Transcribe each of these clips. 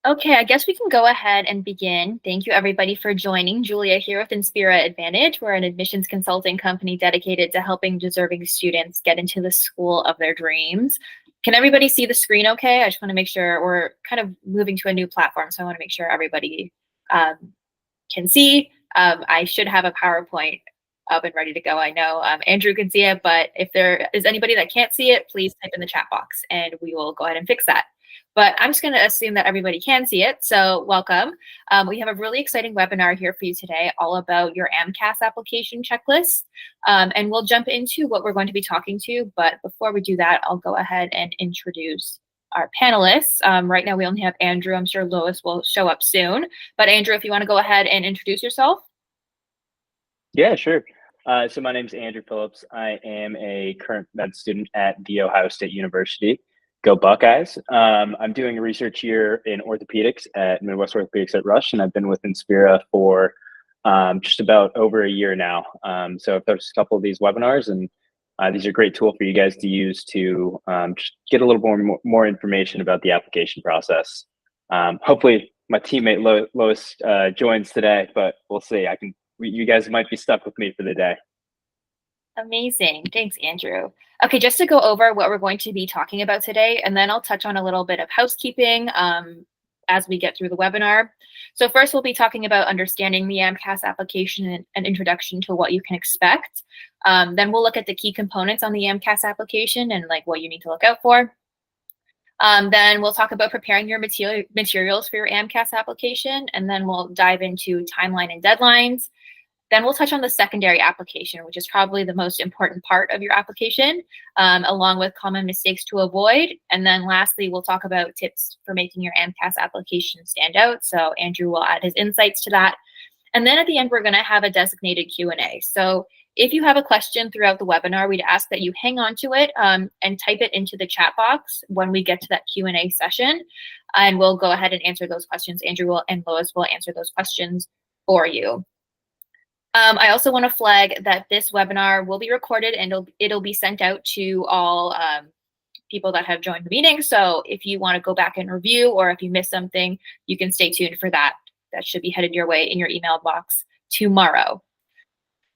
Okay, I guess we can go ahead and begin. Thank you everybody for joining. Julia here with Inspira Advantage. We're an admissions consulting company dedicated to helping deserving students get into the school of their dreams. Can everybody see the screen okay? I just want to make sure we're kind of moving to a new platform, so I want to make sure everybody can see. I should have a PowerPoint up and ready to go. I know Andrew can see it, but if there is anybody that can't see it, please type in the chat box and we will go ahead and fix that. But I'm just going to assume that everybody can see it. So welcome. We have a really exciting webinar here for you today, all about your AMCAS application checklist. And we'll jump into what we're going to be talking to. But before we do that, I'll go ahead and introduce our panelists. Right now, we only have Andrew. I'm sure Lois will show up soon. But Andrew, if you want to go ahead and introduce yourself. Yeah, sure. So my name is Andrew Phillips. I am a current med student at The Ohio State University. Go Buckeyes. I'm doing research here in orthopedics at Midwest Orthopaedics at Rush, and I've been with Inspira for just about over a year now. So there's a couple of these webinars, and these are a great tool for you guys to use to just get a little more information about the application process. Hopefully my teammate Lois joins today, but we'll see. You guys might be stuck with me for the day. Amazing. Thanks, Andrew. Okay, just to go over what we're going to be talking about today, and then I'll touch on a little bit of housekeeping as we get through the webinar. So first, we'll be talking about understanding the AMCAS application and an introduction to what you can expect. Then we'll look at the key components on the AMCAS application and like what you need to look out for. Then we'll talk about preparing your materials for your AMCAS application, and then we'll dive into timeline and deadlines. Then we'll touch on the secondary application, which is probably the most important part of your application, along with common mistakes to avoid. And then lastly, we'll talk about tips for making your AMCAS application stand out. So Andrew will add his insights to that. And then at the end, we're going to have a designated Q&A. So if you have a question throughout the webinar, we'd ask that you hang on to it and type it into the chat box when we get to that Q&A session. And we'll go ahead and answer those questions. Andrew and Lois will answer those questions for you. I also want to flag that this webinar will be recorded and it'll be sent out to all people that have joined the meeting. So if you want to go back and review, or if you missed something, you can stay tuned for that. That should be headed your way in your email box tomorrow.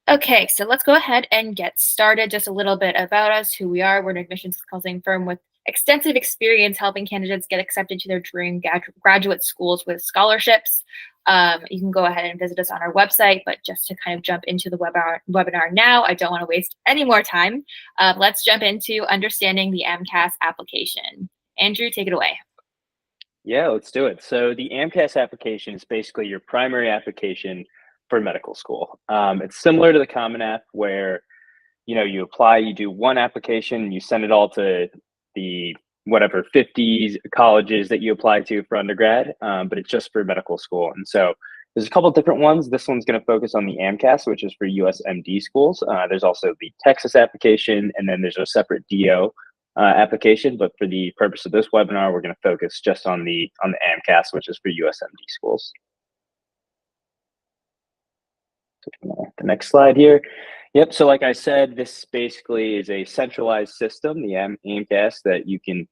Okay, so let's go ahead and get started. Just a little bit about us, who we are. We're an admissions consulting firm with extensive experience helping candidates get accepted to their dream graduate schools with scholarships. You can go ahead and visit us on our website, but just to kind of jump into the webinar now, I don't want to waste any more time. Let's jump into understanding the AMCAS application. Andrew, take it away. Yeah, let's do it. So the AMCAS application is basically your primary application for medical school. It's similar to the Common App where, you apply, you do one application, you send it all to the whatever 50 colleges that you apply to for undergrad, but it's just for medical school. And so there's a couple of different ones. This one's going to focus on the AMCAS, which is for USMD schools. There's also the Texas application, and then there's a separate DO application. But for the purpose of this webinar, we're going to focus just on the AMCAS, which is for USMD schools. The next slide here. Yep. So like I said, this basically is a centralized system, the AMCAS, that you can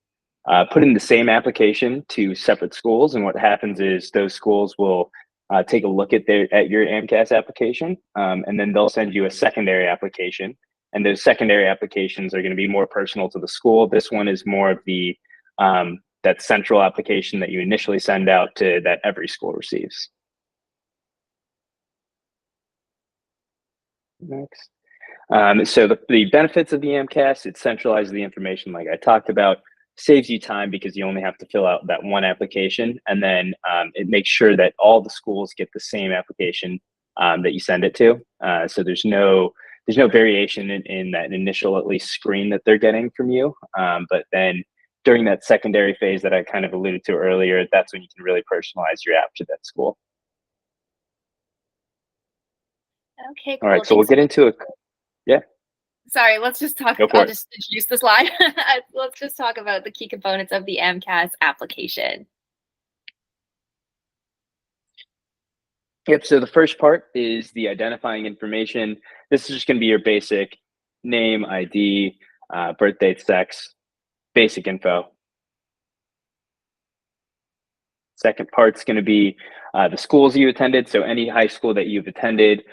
put in the same application to separate schools. And what happens is those schools will take a look at your AMCAS application, and then they'll send you a secondary application. And those secondary applications are going to be more personal to the school. This one is more of the that central application that you initially send out to that every school receives. Next. So the benefits of the AMCAS, it centralizes the information like I talked about, saves you time because you only have to fill out that one application, and then it makes sure that all the schools get the same application that you send it to. So there's no variation in that initial at least screen that they're getting from you. But then during that secondary phase that I kind of alluded to earlier, that's when you can really personalize your app to that school. Okay, cool. All right, so we'll get into it. Yeah. Sorry, let's just talk. I'll just introduce the slide. Let's just talk about the key components of the AMCAS application. Yep, so the first part is the identifying information. This is just going to be your basic name, ID, birth date, sex, basic info. Second part's going to be the schools you attended. So any high school that you've attended,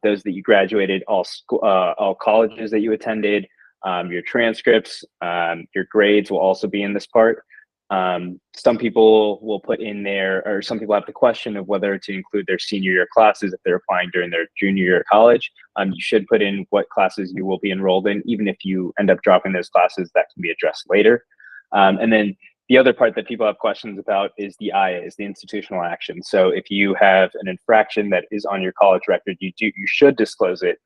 those that you graduated, all colleges that you attended, your transcripts, your grades will also be in this part. Some people will put in there, or some people have the question of whether to include their senior year classes if they're applying during their junior year of college. You should put in what classes you will be enrolled in, even if you end up dropping those classes. That can be addressed later. And then the other part that people have questions about is the IAs, the institutional action. So if you have an infraction that is on your college record, you should disclose it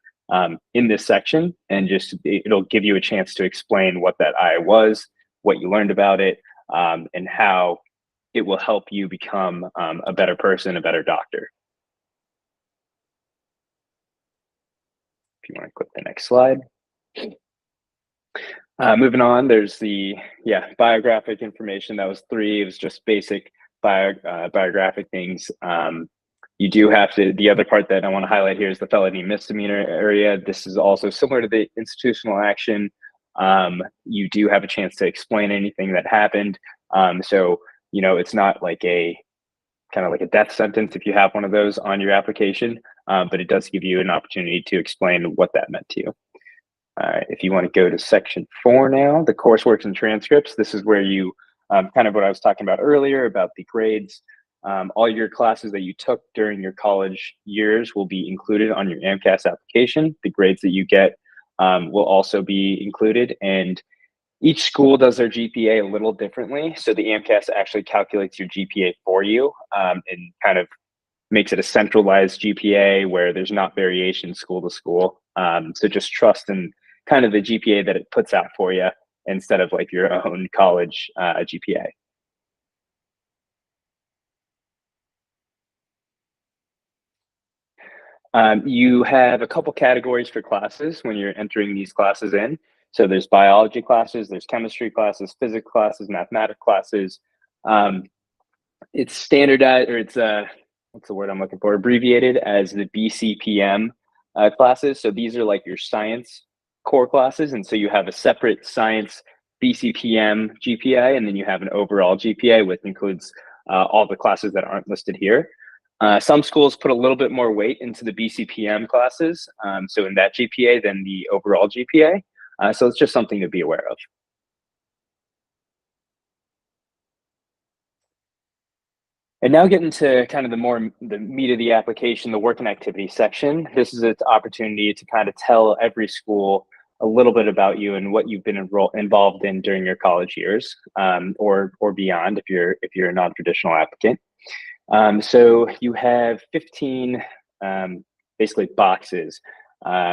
in this section, and it'll give you a chance to explain what that IA was, what you learned about it, and how it will help you become a better person, a better doctor. If you want to click the next slide. Moving on, there's the biographic information. That was 3. It was just basic biographic things. You do have to, the other part that I want to highlight here is the felony misdemeanor area. This is also similar to the institutional action. You do have a chance to explain anything that happened. So, it's not like a kind of like a death sentence if you have one of those on your application, but it does give you an opportunity to explain what that meant to you. If you want to go to section 4 now, the coursework and transcripts, this is where you, kind of what I was talking about earlier about the grades. All your classes that you took during your college years will be included on your AMCAS application. The grades that you get will also be included, and each school does their GPA a little differently. So the AMCAS actually calculates your GPA for you, and kind of makes it a centralized GPA where there's not variation school to school. So just trust in kind of the GPA that it puts out for you instead of like your own college GPA. You have a couple categories for classes when you're entering these classes in. So there's biology classes, there's chemistry classes, physics classes, mathematics classes. It's standardized, or it's what's the word I'm looking for? Abbreviated as the BCPM classes. So these are like your science core classes, and so you have a separate science BCPM GPA, and then you have an overall GPA, which includes all the classes that aren't listed here. Some schools put a little bit more weight into the BCPM classes, so in that GPA than the overall GPA. So it's just something to be aware of. And now getting to kind of the meat of the application, the work and activity section. This is an opportunity to kind of tell every school a little bit about you and what you've been involved in during your college years, or beyond if you're a non-traditional applicant. So you have 15 basically boxes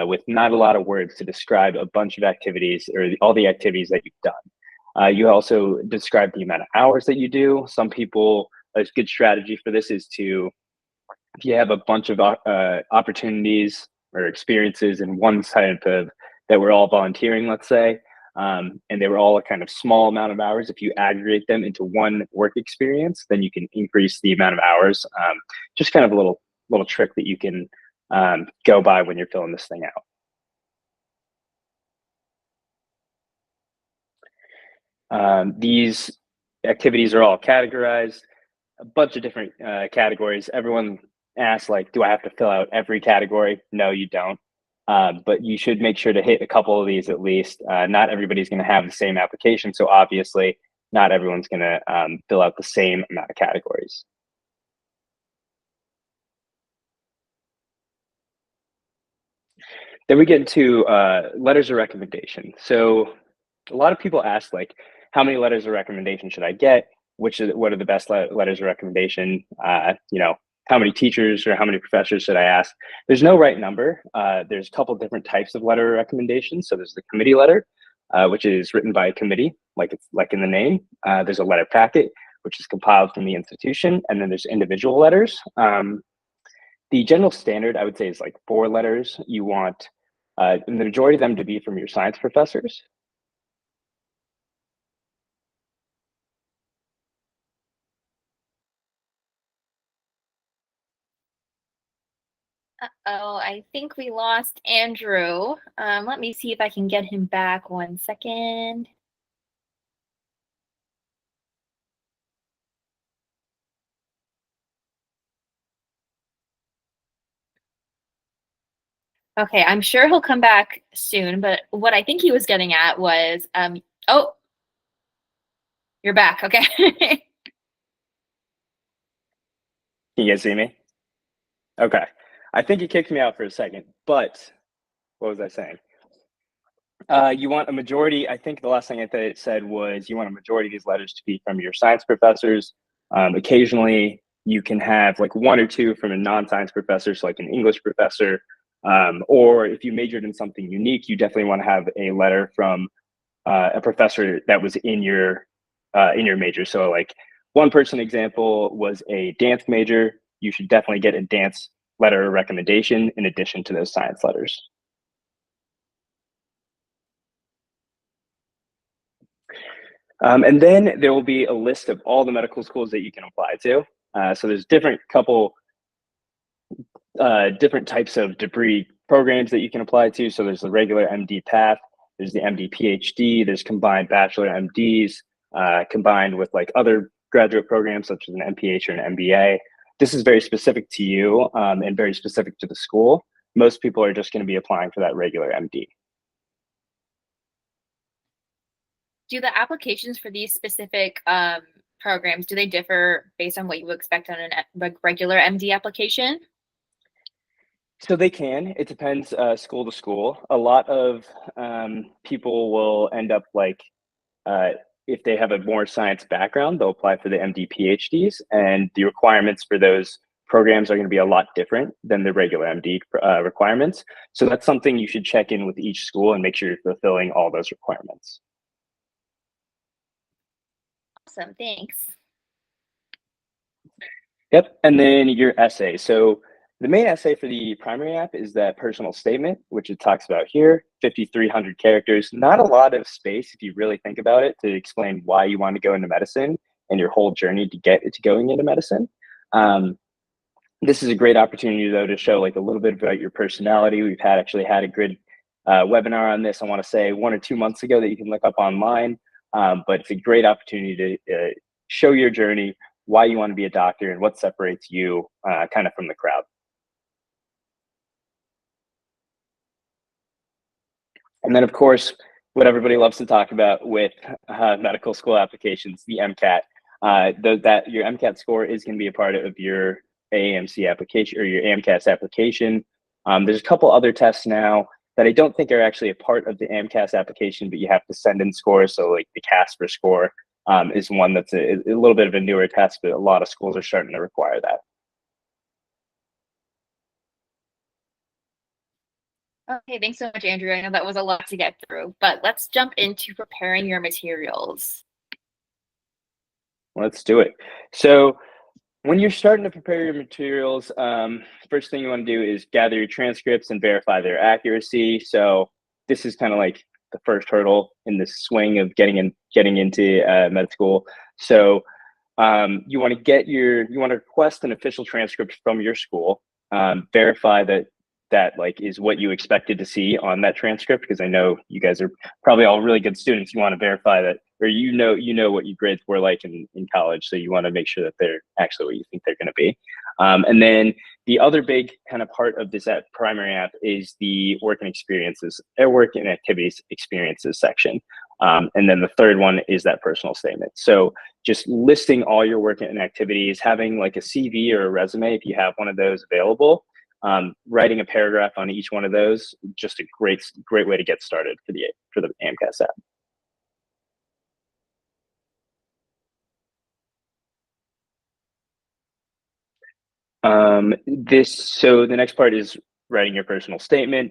with not a lot of words to describe a bunch of activities or all the activities that you've done. You also describe the amount of hours that you do. Some people, a good strategy for this is to, if you have a bunch of opportunities or experiences in one type of, that were all volunteering, let's say, and they were all a kind of small amount of hours. If you aggregate them into one work experience, then you can increase the amount of hours. Just kind of a little trick that you can go by when you're filling this thing out. These activities are all categorized, a bunch of different categories. Everyone asks, like, do I have to fill out every category? No, you don't. But you should make sure to hit a couple of these at least. Not everybody's going to have the same application, so obviously not everyone's going to fill out the same amount of categories. Then we get into letters of recommendation. So a lot of people ask, like, how many letters of recommendation should I get? What are the best letters of recommendation? How many teachers or how many professors should I ask? There's no right number. There's a couple different types of letter of recommendation. So there's the committee letter, which is written by a committee, like it's like in the name. There's a letter packet, which is compiled from the institution, and then there's individual letters. The general standard, I would say, is like 4 letters. You want the majority of them to be from your science professors. Uh-oh, I think we lost Andrew. Let me see if I can get him back 1 second. Okay, I'm sure he'll come back soon, but what I think he was getting at was, oh, you're back. Okay. Can you guys see me? Okay. I think you kicked me out for a second, but what was I saying? You want a majority, I think the last thing I said was you want a majority of these letters to be from your science professors. Occasionally, you can have like one or two from a non-science professor, so like an English professor. Or if you majored in something unique, you definitely want to have a letter from a professor that was in your major. So like one person example was a dance major. You should definitely get a dance letter of recommendation in addition to those science letters. And then there will be a list of all the medical schools that you can apply to. So there's different types of degree programs that you can apply to. So there's the regular MD path, there's the MD PhD, there's combined bachelor MDs, combined with like other graduate programs such as an MPH or an MBA. This is very specific to you and very specific to the school. Most people are just going to be applying for that regular MD. Do the applications for these specific programs, do they differ based on what you would expect on a regular MD application? So they can. It depends school to school. A lot of people will end up like, if they have a more science background, they'll apply for the MD PhDs, and the requirements for those programs are going to be a lot different than the regular MD requirements. So that's something you should check in with each school and make sure you're fulfilling all those requirements. Awesome, thanks. Yep, and then your essay. So the main essay for the primary app is that personal statement, which it talks about here, 5,300 characters. Not a lot of space if you really think about it to explain why you want to go into medicine and your whole journey to get to going into medicine. This is a great opportunity though to show like a little bit about your personality. We've actually had a good webinar on this, I want to say 1 or 2 months ago, that you can look up online. But it's a great opportunity to show your journey, why you want to be a doctor, and what separates you kind of from the crowd. And then, of course, what everybody loves to talk about with medical school applications, the MCAT. That your MCAT score is going to be a part of your AMC application or your AMCAS application. There's a couple other tests now that I don't think are actually a part of the AMCAS application, but you have to send in scores. So like the CASPER score is one that's a little bit of a newer test, but a lot of schools are starting to require that. Okay, thanks so much, Andrew. I know that was a lot to get through, but let's jump into preparing your materials. Let's do it. So when you're starting to prepare your materials, first thing you want to do is gather your transcripts and verify their accuracy. So this is kind of like the first hurdle in the swing of getting into med school. So you want to request an official transcript from your school, verify that like is what you expected to see on that transcript, because I know you guys are probably all really good students. You want to verify that, or you know what your grades were like in college, so you want to make sure that they're actually what you think they're going to be. And then the other big kind of part of this primary app is the work and activities experiences section. And then the third one is that personal statement. So just listing all your work and activities, having like a CV or a resume if you have one of those available. Writing a paragraph on each one of those, just a great way to get started for the AMCAS app. So the next part is writing your personal statement.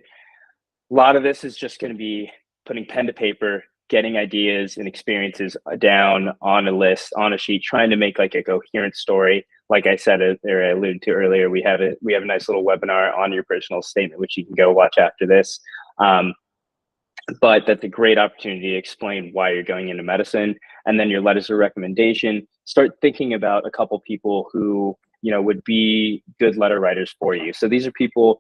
A lot of this is just going to be putting pen to paper, getting ideas and experiences down on a list, on a sheet, trying to make like a coherent story. Like I said, or I alluded to earlier, we have a nice little webinar on your personal statement, which you can go watch after this. But that's a great opportunity to explain why you're going into medicine. And then your letters of recommendation, start thinking about a couple people who, would be good letter writers for you. So these are people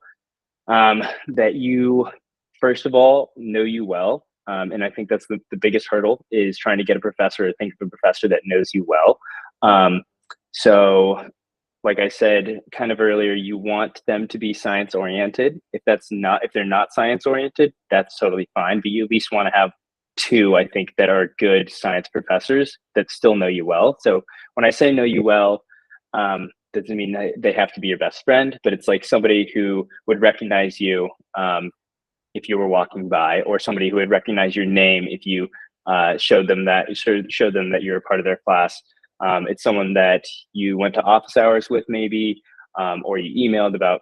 that you, first of all, know you well. And I think that's the biggest hurdle, is trying to get a professor, or think of a professor that knows you well. So like I said kind of earlier, you want them to be science oriented. If they're not science oriented, that's totally fine. But you at least want to have two, I think, that are good science professors that still know you well. So when I say know you well, doesn't mean they have to be your best friend, but it's like somebody who would recognize you if you were walking by, or somebody who would recognize your name if you showed them that you're a part of their class. It's someone that you went to office hours with, maybe, or you emailed about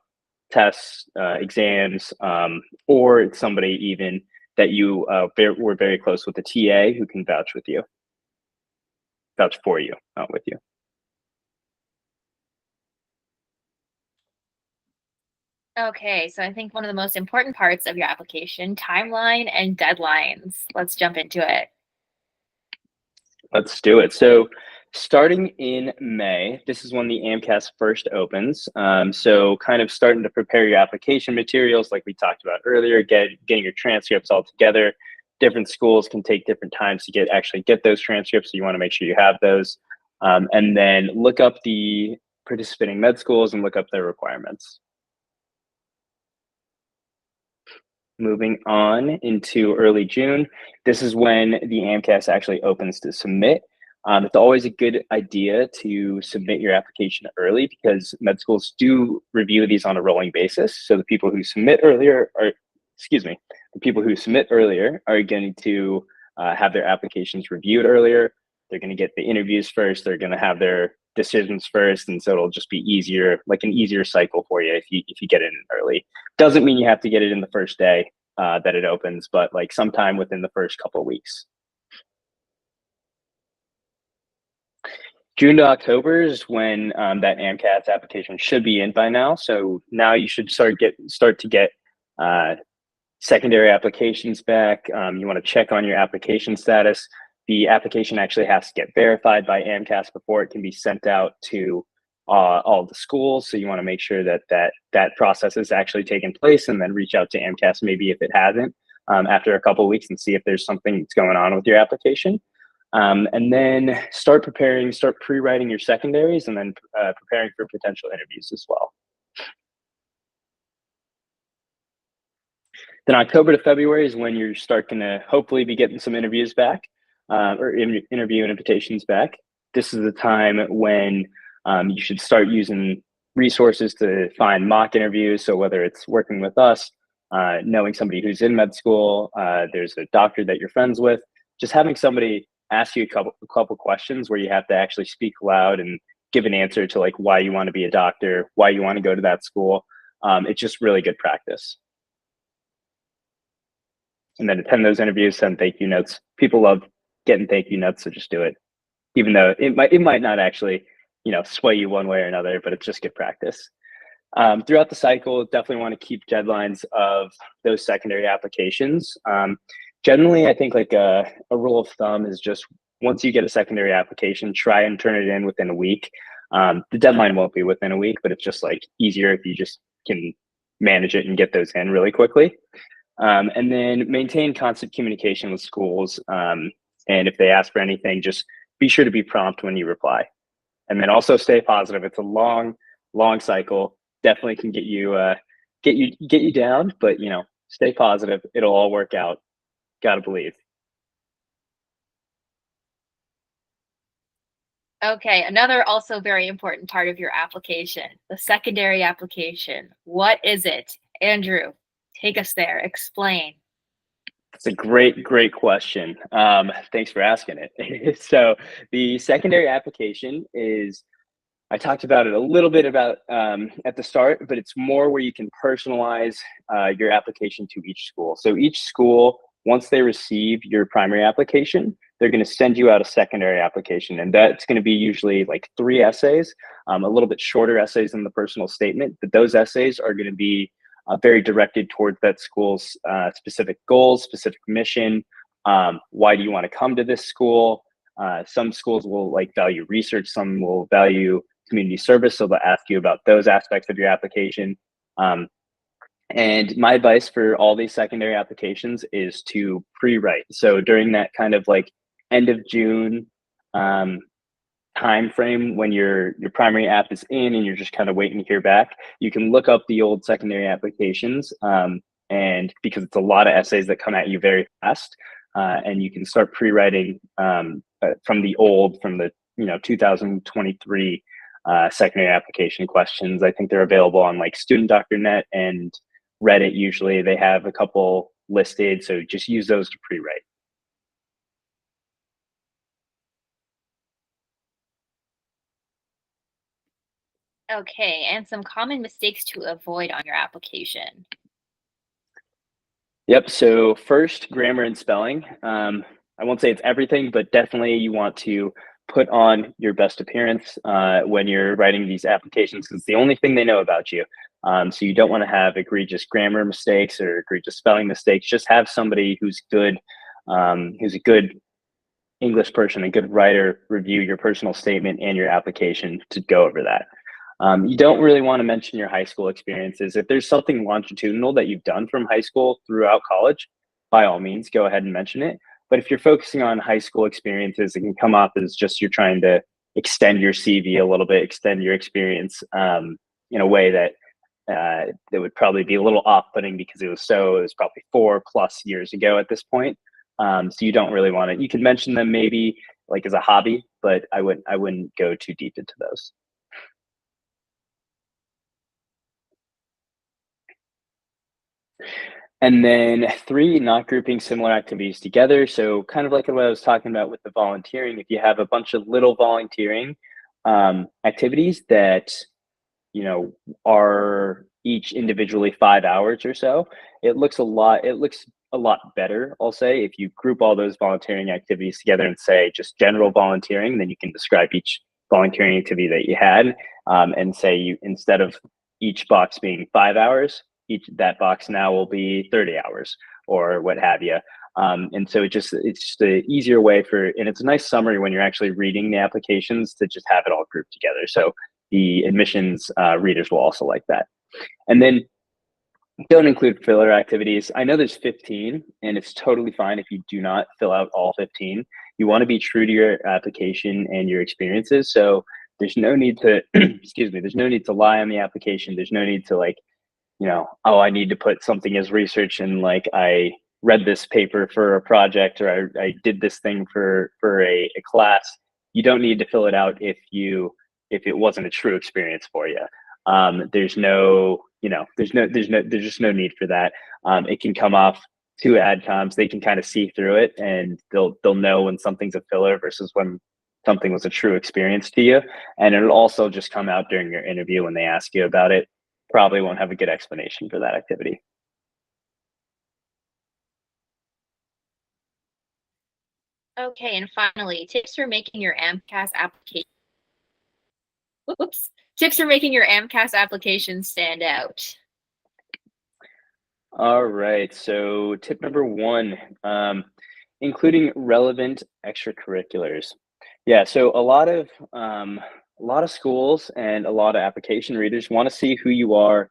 tests, exams, or it's somebody even that you were very close with, the TA who can vouch for you, not with you. Okay, so I think one of the most important parts of your application, timeline and deadlines. Let's jump into it. Let's do it. So starting in May, this is when the AMCAS first opens. So kind of starting to prepare your application materials like we talked about earlier, getting your transcripts all together. Different schools can take different times to actually get those transcripts, so you want to make sure you have those. And then look up the participating med schools and look up their requirements. Moving on into early June, this is when the AMCAS actually opens to submit. It's always a good idea to submit your application early because med schools do review these on a rolling basis. So the people who submit earlier are going to have their applications reviewed earlier. They're going to get the interviews first. They're going to have their decisions first, and so it'll just be easier, like an easier cycle for you if you get it in early. Doesn't mean you have to get it in the first day that it opens, but like sometime within the first couple of weeks. June to October is when that AMCAS application should be in by now. So now you should start to get secondary applications back. You want to check on your application status. The application actually has to get verified by AMCAS before it can be sent out to all the schools. So you want to make sure that process has actually taken place, and then reach out to AMCAS maybe if it hasn't after a couple of weeks, and see if there's something that's going on with your application. And then start pre-writing your secondaries, and then preparing for potential interviews as well. Then October to February is when you're starting to hopefully be getting some interviews back, or interview invitations back. This is the time when you should start using resources to find mock interviews. So whether it's working with us, knowing somebody who's in med school, there's a doctor that you're friends with, just having somebody ask you a couple questions where you have to actually speak loud and give an answer to like why you want to be a doctor, why you want to go to that school. It's just really good practice. And then attend those interviews, send thank you notes. People love getting thank you notes, so just do it. Even though it might not actually, sway you one way or another, but it's just good practice. Throughout the cycle, definitely want to keep deadlines of those secondary applications. Generally, I think like a rule of thumb is just once you get a secondary application, try and turn it in within a week. The deadline won't be within a week, but it's just like easier if you just can manage it and get those in really quickly. And then maintain constant communication with schools. And if they ask for anything, just be sure to be prompt when you reply. And then also stay positive. It's a long cycle. Definitely can get you down, but stay positive. It'll all work out. Gotta believe. Okay, another also very important part of your application, the secondary application. What is it? Andrew, take us there. Explain. It's a great question. Thanks for asking it. So the secondary application is, I talked about it a little bit about at the start, but it's more where you can personalize your application to each school. So each school, once they receive your primary application, they're going to send you out a secondary application, and that's going to be usually like 3 essays, a little bit shorter essays than the personal statement, but those essays are going to be very directed towards that school's specific goals, specific mission. Why do you want to come to this school? Some schools will value research, some will value community service, so they'll ask you about those aspects of your application. And my advice for all these secondary applications is to pre-write. So during that kind of end of June time frame when your primary app is in and you're just kind of waiting to hear back, you can look up the old secondary applications, and because it's a lot of essays that come at you very fast, and you can start pre-writing from the 2023 secondary application questions. I think they're available on like student.net and Reddit. Usually they have a couple listed, so just use those to pre-write. Okay, and some common mistakes to avoid on your application. Yep. So first, grammar and spelling. I won't say it's everything, but definitely you want to put on your best appearance when you're writing these applications, because it's the only thing they know about you. So you don't want to have egregious grammar mistakes or egregious spelling mistakes. Just have somebody who's a good English person, a good writer, review your personal statement and your application to go over that. You don't really want to mention your high school experiences. If there's something longitudinal that you've done from high school throughout college, by all means, go ahead and mention it. But if you're focusing on high school experiences, it can come off as just you're trying to extend your CV a little bit, extend your experience in a way that would probably be a little off-putting, because it was probably 4+ years ago at this point. So you don't really want to. You can mention them maybe like as a hobby, but I wouldn't go too deep into those. And then 3, not grouping similar activities together. So kind of like what I was talking about with the volunteering, if you have a bunch of little volunteering activities that, are each individually 5 hours or so, it looks a lot better, I'll say, if you group all those volunteering activities together and say just general volunteering. Then you can describe each volunteering activity that you had, and say, you, instead of each box being 5 hours, that box now will be 30 hours or what have you. And so it's just an easier way and it's a nice summary when you're actually reading the applications to just have it all grouped together. So the admissions readers will also like that. And then don't include filler activities. I know there's 15, and it's totally fine if you do not fill out all 15. You want to be true to your application and your experiences. So there's no need to, excuse me, there's no need to lie on the application. There's no need to oh, I need to put something as research, and like I read this paper for a project, or I did this thing for a class. You don't need to fill it out if it wasn't a true experience for you. There's just no need for that. It can come off to adcoms. They can kind of see through it, and they'll know when something's a filler versus when something was a true experience to you. And it'll also just come out during your interview when they ask you about it. Probably won't have a good explanation for that activity. Okay, and finally, tips for making your AMCAS application. Whoops. Tips for making your AMCAS application stand out. All right. So tip number 1, including relevant extracurriculars. Yeah. So a lot of schools and a lot of application readers want to see who you are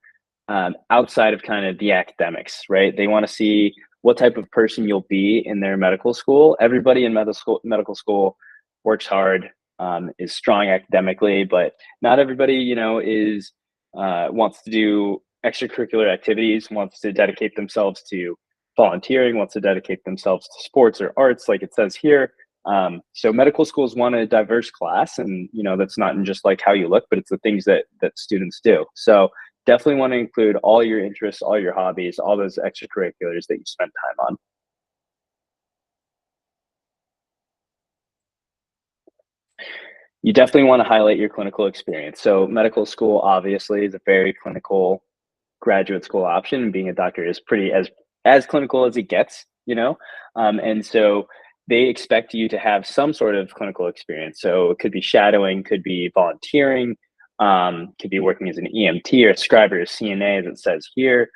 outside of kind of the academics, right? They want to see what type of person you'll be in their medical school. Everybody in medical school works hard, is strong academically, but not everybody, is wants to do extracurricular activities, wants to dedicate themselves to volunteering, wants to dedicate themselves to sports or arts, like it says here. So medical schools want a diverse class, and that's not in just like how you look, but it's the things that students do. So definitely want to include all your interests, all your hobbies, all those extracurriculars that you spend time on. You definitely want to highlight your clinical experience. So medical school obviously is a very clinical graduate school option. Being a doctor is pretty as clinical as it gets, and so they expect you to have some sort of clinical experience. So it could be shadowing, could be volunteering, could be working as an EMT or a scribe or a CNA, as it says here.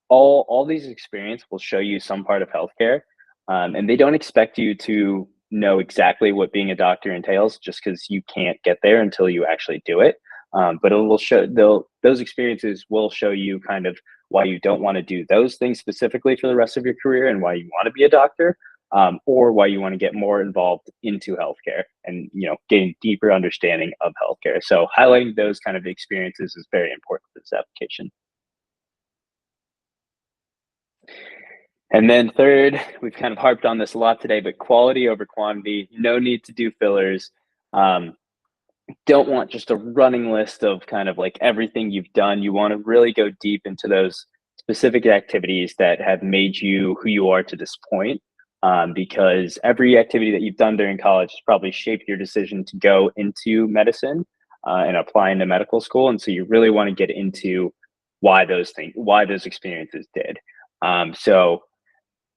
All these experience will show you some part of healthcare, and they don't expect you to know exactly what being a doctor entails, just because you can't get there until you actually do it. But it will show those experiences will show you kind of why you don't want to do those things specifically for the rest of your career and why you want to be a doctor. or why you want to get more involved into healthcare and, getting deeper understanding of healthcare. So highlighting those kind of experiences is very important for this application. And then third, we've kind of harped on this a lot today, but quality over quantity. No need to do fillers. Don't want just a running list of kind of like everything you've done. You want to really go deep into those specific activities that have made you who you are to this point, because every activity that you've done during college has probably shaped your decision to go into medicine and apply into medical school. And so you really want to get into why those experiences did. So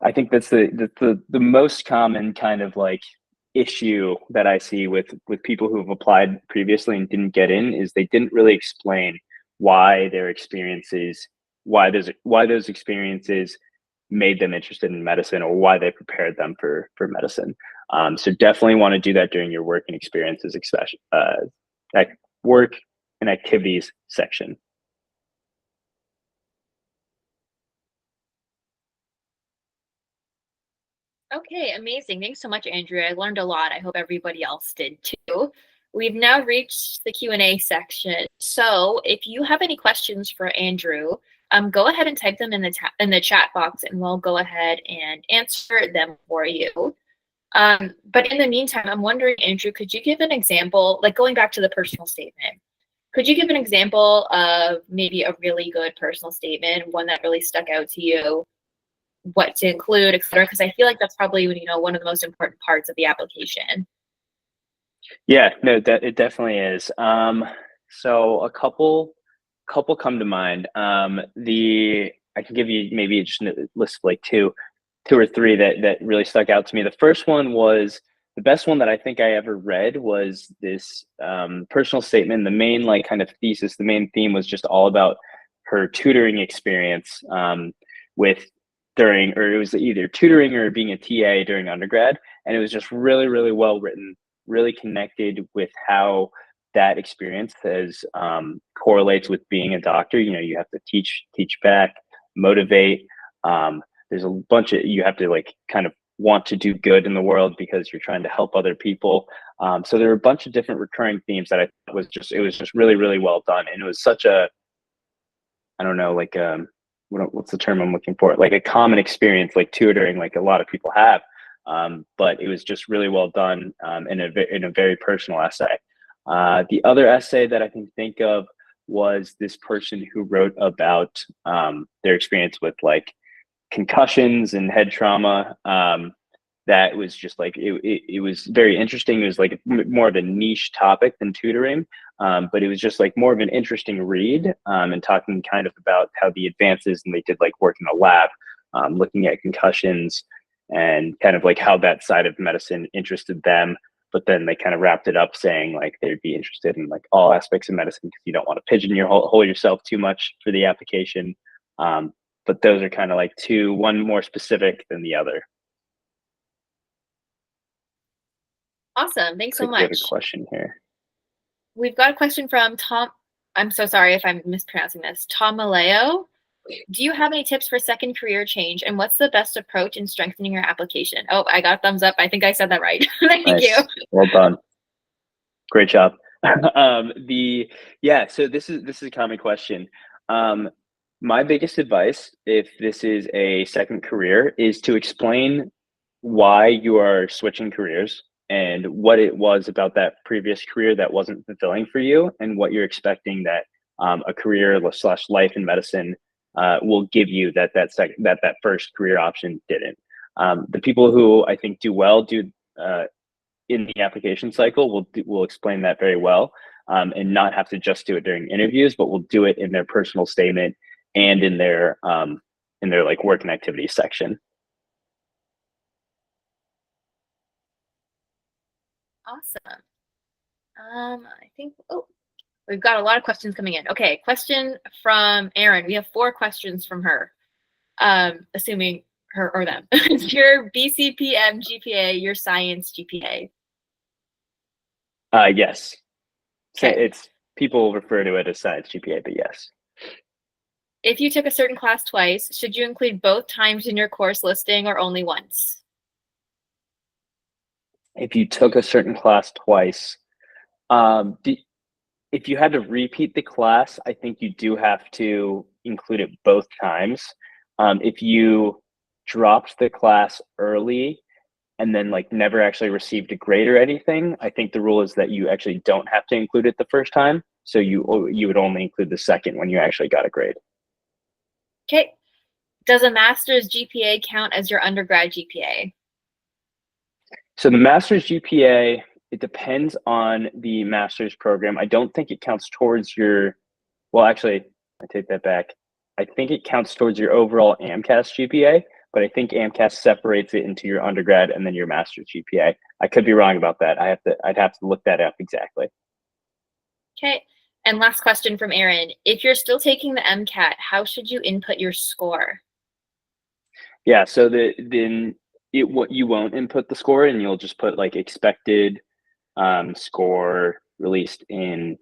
I think that's the most common kind of like issue that I see with people who have applied previously and didn't get in is they didn't really explain why those experiences made them interested in medicine or why they prepared them for medicine. So definitely want to do that during your work and experiences, especially work and activities section. Okay, amazing. Thanks so much, Andrew. I learned a lot. I hope everybody else did too. We've now reached the Q&A section. So if you have any questions for Andrew, go ahead and type them in the chat box and we'll go ahead and answer them for you. But in the meantime, I'm wondering, Andrew, could you give an example, like going back to the personal statement, could you give an example of maybe a really good personal statement, one that really stuck out to you, what to include, et cetera? Because I feel like that's probably, one of the most important parts of the application. Yeah, no, it definitely is. So a couple come to mind. I can give you maybe just a list of like two or three that really stuck out to me. The first one was the best one that I think I ever read was this personal statement. The main like kind of thesis, the main theme was just all about her tutoring experience it was either tutoring or being a TA during undergrad. And it was just really, really well written, really connected with how that experience correlates with being a doctor. You have to teach back, motivate. There's a bunch of, you have to like kind of want to do good in the world because you're trying to help other people. So there were a bunch of different recurring themes that it was just really, really well done. And it was such a, I don't know, like, what's the term I'm looking for? Like a common experience, like tutoring, like a lot of people have. But it was just really well done in a very personal essay. The other essay that I can think of was this person who wrote about their experience with like concussions and head trauma. That was just like, it was very interesting. It was like more of a niche topic than tutoring. But it was just like more of an interesting read and talking kind of about how the advances, and they did like work in a lab, looking at concussions and kind of like how that side of medicine interested them. But then they kind of wrapped it up saying like they'd be interested in like all aspects of medicine because you don't want to pigeonhole yourself too much for the application. But those are kind of like one more specific than the other. Awesome. Thanks so much. We have a question here. We've got a question from Tom. I'm so sorry if I'm mispronouncing this. Tom Maleo. Do you have any tips for second career change, and what's the best approach in strengthening your application? Oh, I got a thumbs up. I think I said that right. Thank you. Well done. Great job. So this is a common question. My biggest advice, if this is a second career, is to explain why you are switching careers and what it was about that previous career that wasn't fulfilling for you, and what you're expecting that a career / life in medicine will give you that first career option didn't. The people who I think do well in the application cycle will explain that very well, and not have to just do it during interviews, but will do it in their personal statement and in their like work and activities section. Awesome. I think, we've got a lot of questions coming in. Okay, question from Erin. We have 4 questions from her, assuming her or them. Your BCPM GPA, your science GPA? Yes. Okay. People refer to it as science GPA, but yes. If you took a certain class twice, should you include both times in your course listing or only once? if you took a certain class twice, if you had to repeat the class, I think you do have to include it both times. If you dropped the class early and then like never actually received a grade or anything, I think the rule is that you actually don't have to include it the first time. So you would only include the second when you actually got a grade. Okay. Does a master's GPA count as your undergrad GPA? So the master's GPA, it depends on the master's program. I don't think it counts towards your, well, actually, I take that back. I think it counts towards your overall AMCAS GPA, but I think AMCAS separates it into your undergrad and then your master's GPA. I could be wrong about that. I'd have to look that up exactly. Okay. And last question from Aaron. If you're still taking the MCAT, how should you input your score? Yeah, so what you won't input the score and you'll just put like expected score released in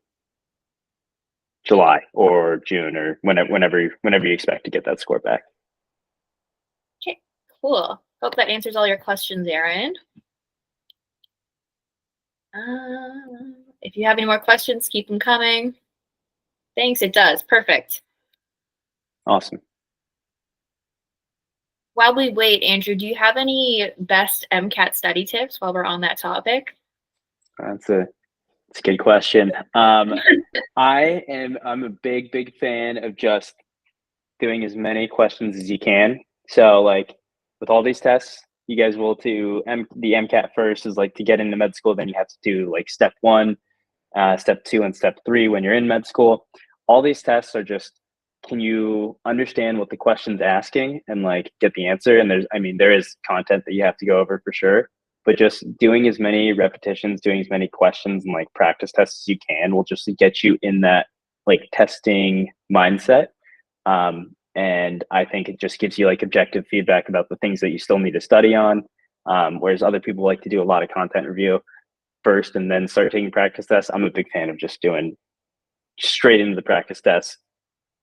July or June or whenever you expect to get that score back. Okay, cool. Hope that answers all your questions, Aaron. If you have any more questions, keep them coming. Thanks, it does. Perfect. Awesome. While we wait, Andrew, do you have any best MCAT study tips while we're on that topic? That's a good question. I'm a big fan of just doing as many questions as you can. So like with all these tests, you guys will do the MCAT first is like to get into med school. Then you have to do like step 1, step 2, and step 3 when you're in med school. All these tests are just, can you understand what the question's asking and like get the answer? And there is content that you have to go over for sure, but just doing as many repetitions, doing as many questions and like practice tests as you can will just get you in that like testing mindset. And I think it just gives you like objective feedback about the things that you still need to study on. Whereas other people like to do a lot of content review first and then start taking practice tests. I'm a big fan of just doing straight into the practice tests,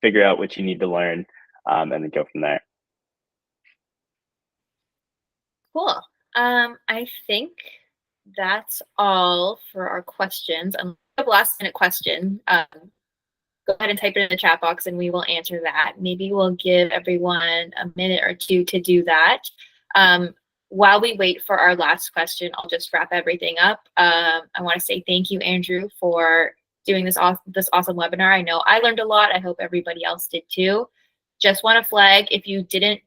figure out what you need to learn, and then go from there. Cool. I think that's all for our questions. A last minute question. Go ahead and type it in the chat box and we will answer that. Maybe we'll give everyone a minute or two to do that. While we wait for our last question, I'll just wrap everything up. I want to say thank you, Andrew, for doing this awesome webinar. I know I learned a lot. I hope everybody else did too. Just want to flag, if you didn't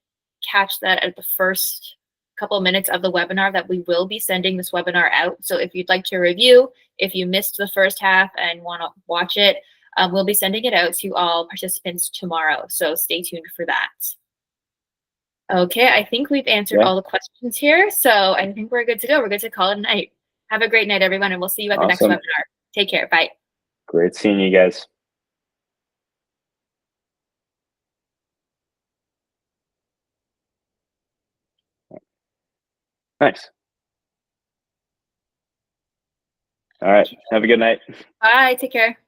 catch that at the first couple of minutes of the webinar, that we will be sending this webinar out. So if you'd like to review, if you missed the first half and want to watch it, we'll be sending it out to all participants tomorrow. So stay tuned for that. Okay, I think we've answered all the questions here. So I think we're good to go. We're good to call it a night. Have a great night, everyone, and we'll see you at the next webinar. Take care. Bye. Great seeing you guys. Nice. All right. Have a good night. Bye. Take care.